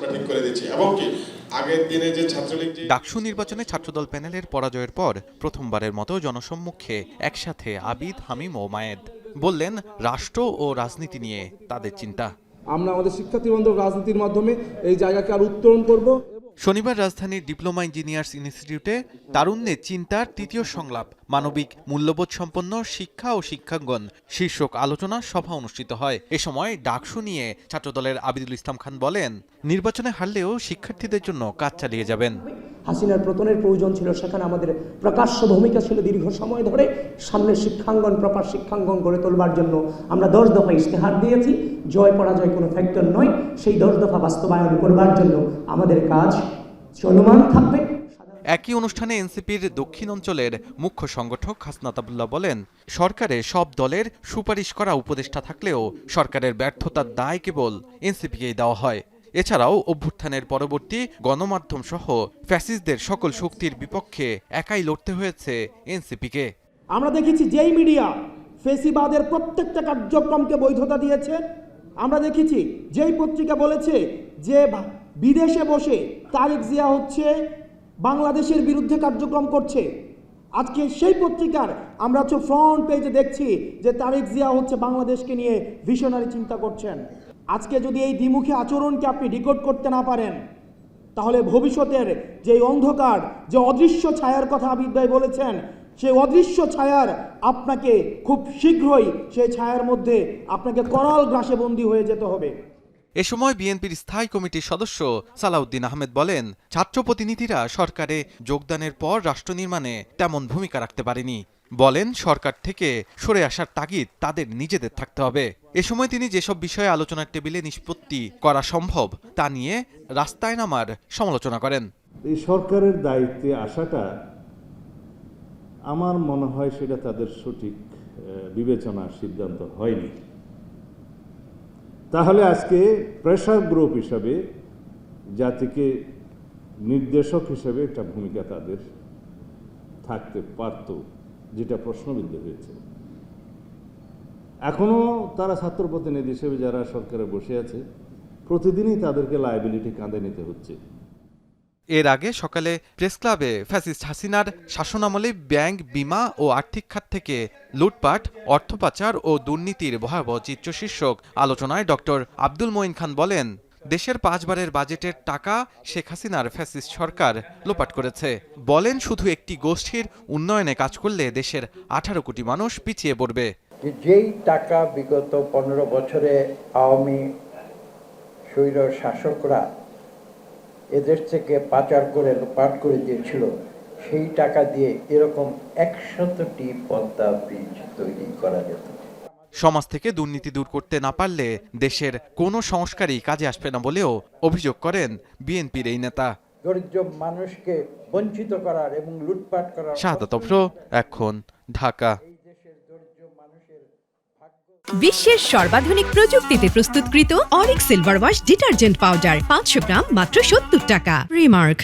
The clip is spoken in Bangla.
আমরা ঠিক করে দিচ্ছি। এবং কি আগের দিনে যে ছাত্রলীগ ডাকসু নির্বাচনে ছাত্রদল প্যানেলের পরাজয়ের পর প্রথমবারের মতো জনসম্মুখে একসাথে আবিদ, হামিম ও মায়েদ বললেন রাষ্ট্র ও রাজনীতি নিয়ে তাদের চিন্তা। আমরা আমাদের শিক্ষার্থী বান্ধব রাজনীতির মাধ্যমে এই জায়গাকে আরো উত্তরণ করব। শনিবার রাজধানীর ডিপ্লোমা ইঞ্জিনিয়ার্স ইনস্টিটিউটে তারুণ্যের চিন্তার তৃতীয় সংলাপ মানবিক মূল্যবোধ সম্পন্ন শিক্ষা ও শিক্ষাঙ্গন শীর্ষক আলোচনা সভা অনুষ্ঠিত হয়। এ সময় ডাকসু নিয়ে ছাত্রদলের আবিদুল ইসলাম খান বলেন, নির্বাচনে হারলেও শিক্ষার্থীদের জন্য কাজ চালিয়ে যাবেন। হাসিনার পতনের প্রয়োজন ছিল, সেখানে আমাদের প্রকাশ্য ভূমিকা ছিল দীর্ঘ সময় ধরে সামনে শিক্ষাঙ্গন, প্রপার শিক্ষাঙ্গন গড়ে তোলবার জন্য আমরা 10 দফা ইশতেহার দিয়েছি। জয় পরাজয় কোনো ফ্যাক্টর নয়, সেই 10 দফা বাস্তবায়ন করবার জন্য আমাদের কাজ চলমান থাকবে। একই অনুষ্ঠানে এনসিপির দক্ষিণ অঞ্চলের মুখ্য সংগঠক হাসনাত আবদুল্লাহ বলেন, সরকারে সব দলের সুপারিশ করা উপদেষ্টা থাকলেও সরকারের ব্যর্থতার দায় কেবল এনসিপিকেই দেওয়া হয়। এছাড়াও অভ্যুত্থানের পরবর্তী গণমাধ্যম সহ ফ্যাসিস্টদের সকল শক্তির বিপক্ষে একাই লড়তে হয়েছে এনসিপিকে। আমরা দেখেছি যেই মিডিয়া ফেসিবাদের প্রত্যেকটা কার্যক্রমকে বৈধতা দিয়েছে, আমরা দেখেছি যেই পত্রিকা বলেছে যে বিদেশে বসে তারেক জিয়া হচ্ছে বাংলাদেশের বিরুদ্ধে কার্যক্রম করছে, আজকে সেই পত্রিকার আমরা ফ্রন্ট পেজে দেখছি যে তারেক জিয়া হচ্ছে বাংলাদেশকে নিয়ে ভিশনারি চিন্তা করছেন। আজকে যদি এই দ্বিমুখী আচরণকে আপনি ডিকোড করতে না পারেন, তাহলে ভবিষ্যতের যে অন্ধকার, যে অদৃশ্য ছায়ার কথা আবিদ ভাই বলেছেন, সেই অদৃশ্য ছায়ার আপনাকে খুব শীঘ্রই সেই ছায়ার মধ্যে আপনাকে করাল গ্রাসে বন্দী হয়ে যেতে হবে। এ সময় বিএনপির স্থায়ী কমিটির সদস্য সালাউদ্দিন আহমেদ বলেন, ছাত্র প্রতিনিধিরা সরকারে যোগদানের পর রাষ্ট্র নির্মাণে তেমন ভূমিকা রাখতে পারেনি। বলেন, সরকার থেকে সরে আসার তাগিদ তাদের নিজেদের থাকতে হবে। এ সময় তিনি যেসব বিষয়ে আলোচনার টেবিলে নিষ্পত্তি করা সম্ভব তা নিয়ে রাস্তায় নামার সমালোচনা করেন। এই সরকারের দায়িত্বে আসাটা আমার মনে হয় সেটা তাদের সঠিক বিবেচনার সিদ্ধান্ত হয়নি। তাহলে আজকে প্রেসার গ্রুপ হিসাবে জাতিকে নির্দেশক হিসেবে একটা ভূমিকা তাদের থাকতে পারত, যেটা প্রশ্নবিদ্ধ হয়েছে। এখনো তারা ছাত্র প্রতিনিধি হিসেবে যারা সরকারে বসে আছে, প্রতিদিনই তাদেরকে লায়াবিলিটি কাঁধে নিতে হচ্ছে। এর আগে সকালে প্রেস ক্লাবে ফ্যাসিস্ট হাসিনার শাসনামলে ব্যাংক, বিমা ও আর্থিক খাত থেকে লুটপাট, অর্থ পাচার ও দুর্নীতির ভয়াবহ চিত্র শীর্ষক আলোচনায় ডক্টর আব্দুল মঈন খান বলেন, দেশের 5 বারের বাজেটের টাকা শেখ হাসিনার ফ্যাসিস্ট সরকার লোপাট করেছে। বলেন, শুধু একটি গোষ্ঠীর উন্নয়নে কাজ করলে দেশের 18 কোটি মানুষ পিছিয়ে পড়বে। যেই টাকা বিগত 15 বছরে আওয়ামী স্বৈর শাসকরা এদেশ থেকে পাচার করে লোপাট করে দিয়েছিল, সেই টাকা দিয়ে এরকম 100টি পদ্মা ব্রিজ তৈরি করা যেত। সমাজ থেকে দুর্নীতি দূর করতে না পারলে দেশের কোনো সংস্কারই কাজে আসবে না বলেও অভিযোগ করেন বিএনপির এই নেতা। দরিদ্র মানুষকে বঞ্চিত করার এবং লুটপাট করার। শাহাদাত অফর, এখন ঢাকা। বিশ্বের সর্বাধুনিক প্রযুক্তিতে প্রস্তুতকৃত Arik silver wash detergent powder 500 গ্রাম মাত্র 70 টাকা। রিমার্ক।